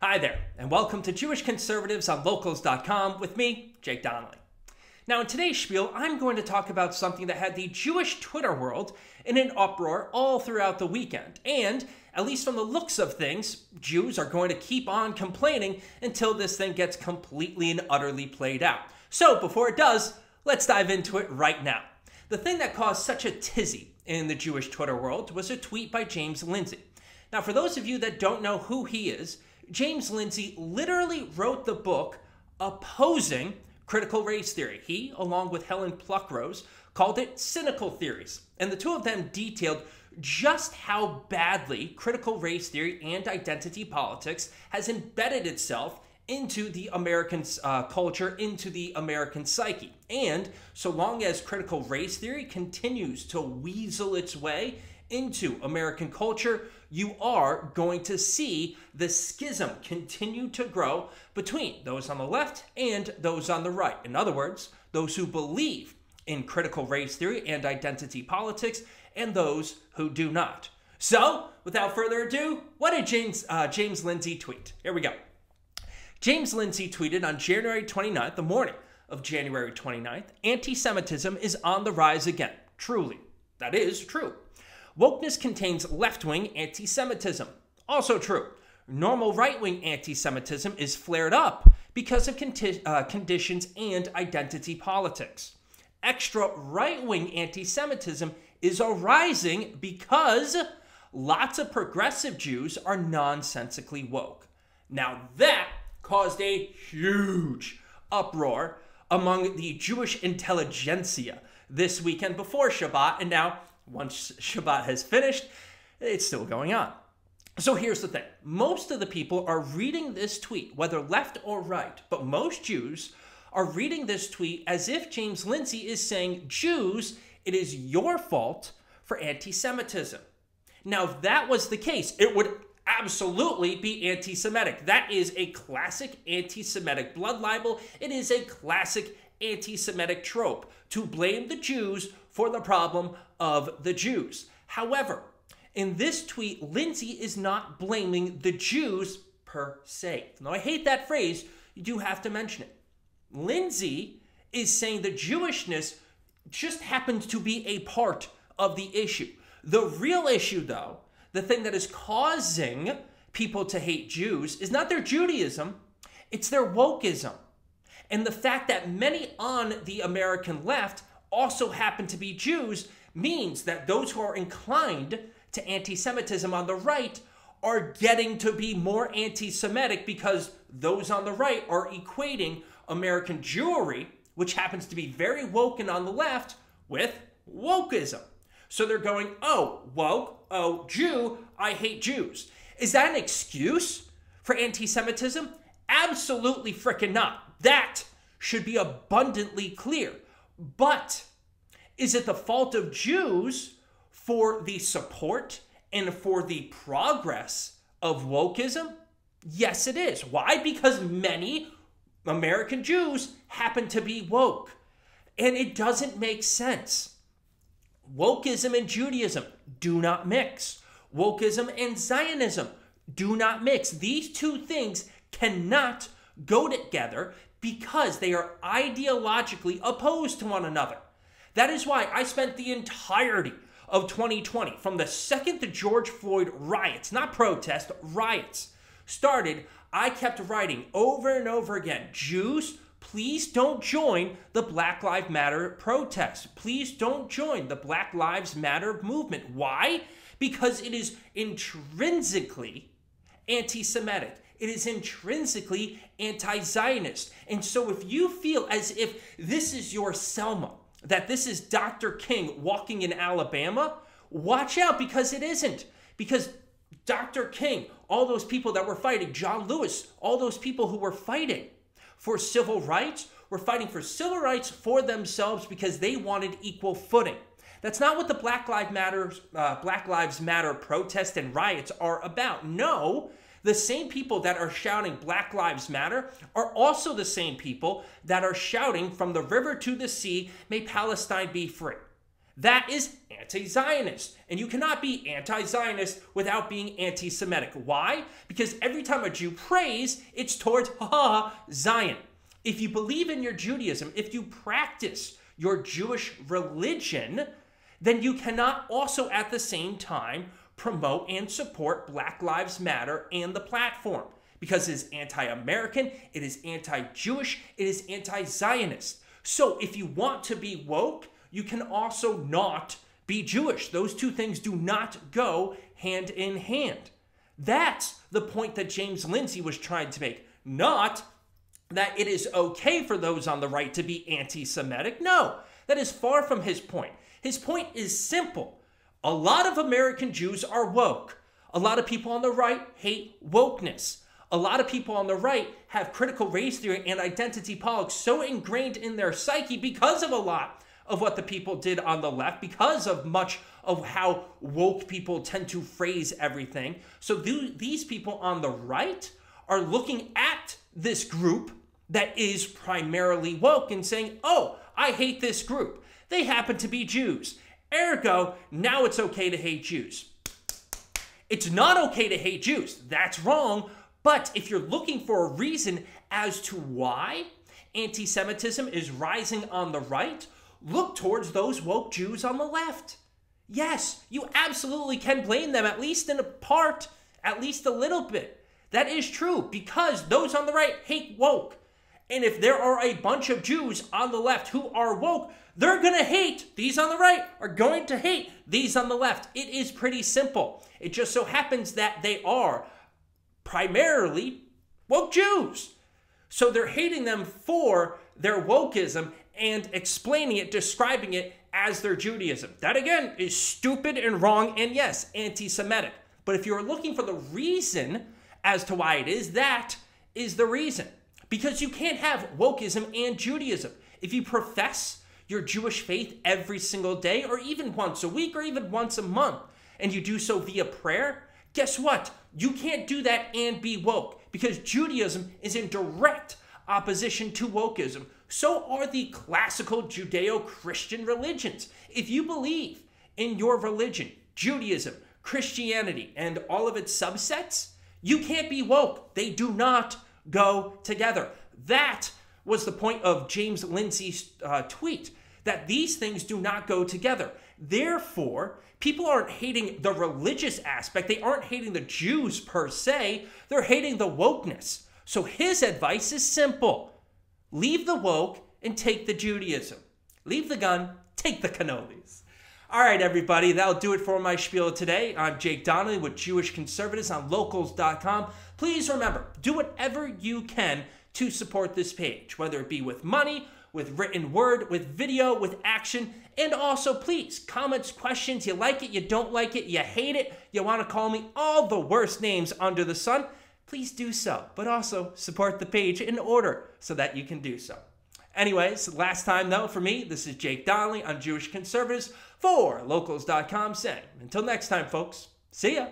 Hi there, and welcome to Jewish Conservatives on Locals.com with me, Jake Donnelly. Now, in today's spiel, I'm going to talk about something that had the Jewish Twitter world in an uproar all throughout the weekend. And, at least from the looks of things, Jews are going to keep on complaining until this thing gets completely and utterly played out. So, before it does, let's dive into it right now. The thing that caused such a tizzy in the Jewish Twitter world was a tweet by James Lindsay. Now, for those of you that don't know who he is, James Lindsay literally wrote the book opposing critical race theory. He, along with Helen Pluckrose, called it cynical theories. And the two of them detailed just how badly critical race theory and identity politics has embedded itself into the American culture, into the American psyche. And so long as critical race theory continues to weasel its way into American culture, you are going to see the schism continue to grow between those on the left and those on the right. In other words, those who believe in critical race theory and identity politics and those who do not. So, without further ado, what did James Lindsay tweet? Here we go. James Lindsay tweeted on January 29th, the morning of January 29th, anti-Semitism is on the rise again. Truly. That is true. Wokeness contains left-wing anti-Semitism. Also true. Normal right-wing anti-Semitism is flared up because of conditions and identity politics. Extra right-wing anti-Semitism is arising because lots of progressive Jews are nonsensically woke. Now that caused a huge uproar among the Jewish intelligentsia this weekend before Shabbat, and now once Shabbat has finished, it's still going on. So here's the thing. Most of the people are reading this tweet, whether left or right, but most Jews are reading this tweet as if James Lindsay is saying, Jews, it is your fault for anti-Semitism. Now, if that was the case, it would absolutely be anti-Semitic. That is a classic anti-Semitic blood libel. It is a classic anti-Semitic trope to blame the Jews for the problem of the Jews. However, in this tweet, Lindsay is not blaming the Jews per se. Now, I hate that phrase. You do have to mention it. Lindsay is saying that Jewishness just happens to be a part of the issue. The real issue, though, the thing that is causing people to hate Jews is not their Judaism, it's their wokeism. And the fact that many on the American left also happen to be Jews means that those who are inclined to anti-Semitism on the right are getting to be more anti-Semitic because those on the right are equating American Jewry, which happens to be very woke and on the left, with wokeism. So they're going, oh, woke, oh, Jew, I hate Jews. Is that an excuse for anti-Semitism? Absolutely frickin' not. That should be abundantly clear. But is it the fault of Jews for the support and for the progress of wokeism? Yes, it is. Why? Because many American Jews happen to be woke. And it doesn't make sense. Wokeism and Judaism do not mix. Wokeism and Zionism do not mix. These two things cannot go together because they are ideologically opposed to one another. That is why I spent the entirety of 2020, from the second the George Floyd riots, not protests, riots, started, I kept writing over and over again, Jews, please don't join the Black Lives Matter protest. Please don't join the Black Lives Matter movement. Why? Because it is intrinsically anti-Semitic. It is intrinsically anti-Zionist. And so if you feel as if this is your Selma, that this is Dr. King walking in Alabama, watch out, because it isn't. Because Dr. King, all those people that were fighting, John Lewis, all those people who were fighting for civil rights, were fighting for civil rights for themselves because they wanted equal footing. That's not what the Black Lives Matter protests and riots are about. No, the same people that are shouting Black Lives Matter are also the same people that are shouting from the river to the sea, may Palestine be free. That is anti-Zionist. And you cannot be anti-Zionist without being anti-Semitic. Why? Because every time a Jew prays, it's towards, Zion. If you believe in your Judaism, if you practice your Jewish religion, then you cannot also at the same time promote and support Black Lives Matter and the platform. Because it is anti-American, it is anti-Jewish, it is anti-Zionist. So if you want to be woke, you can also not be Jewish. Those two things do not go hand in hand. That's the point that James Lindsay was trying to make. Not that it is okay for those on the right to be anti-Semitic. No, that is far from his point. His point is simple. A lot of American Jews are woke. A lot of people on the right hate wokeness. A lot of people on the right have critical race theory and identity politics so ingrained in their psyche because of a lot of what the people did on the left, because of much of how woke people tend to phrase everything. So these people on the right are looking at this group that is primarily woke and saying, oh, I hate this group. They happen to be Jews. Ergo, now it's okay to hate Jews. It's not okay to hate Jews. That's wrong. But if you're looking for a reason as to why anti-Semitism is rising on the right, look towards those woke Jews on the left. Yes, you absolutely can blame them, at least in a part, at least a little bit. That is true, because those on the right hate woke. And if there are a bunch of Jews on the left who are woke, they're going to hate these on the right, are going to hate these on the left. It is pretty simple. It just so happens that they are primarily woke Jews. So they're hating them for their wokeism and explaining it, describing it as their Judaism. That again is stupid and wrong and yes, anti-Semitic. But if you're looking for the reason as to why it is, that is the reason. Because you can't have wokeism and Judaism. If you profess your Jewish faith every single day, or even once a week, or even once a month, and you do so via prayer, guess what? You can't do that and be woke, because Judaism is in direct opposition to wokeism. So are the classical Judeo-Christian religions. If you believe in your religion, Judaism, Christianity, and all of its subsets, you can't be woke. They do not go together. That was the point of James Lindsay's tweet, that these things do not go together. Therefore, people aren't hating the religious aspect. They aren't hating the Jews per se. They're hating the wokeness. So his advice is simple. Leave the woke and take the Judaism. Leave the gun, take the cannolis. All right, everybody, that'll do it for my spiel today. I'm Jake Donnelly with Jewish Conservatives on locals.com. Please remember, do whatever you can to support this page, whether it be with money, with written word, with video, with action, and also please, comments, questions, you like it, you don't like it, you hate it, you want to call me all the worst names under the sun, please do so. But also support the page in order so that you can do so. Anyways, last time though, for me, this is Jake Donnelly on Jewish Conservatives for locals.com saying, until next time, folks, see ya.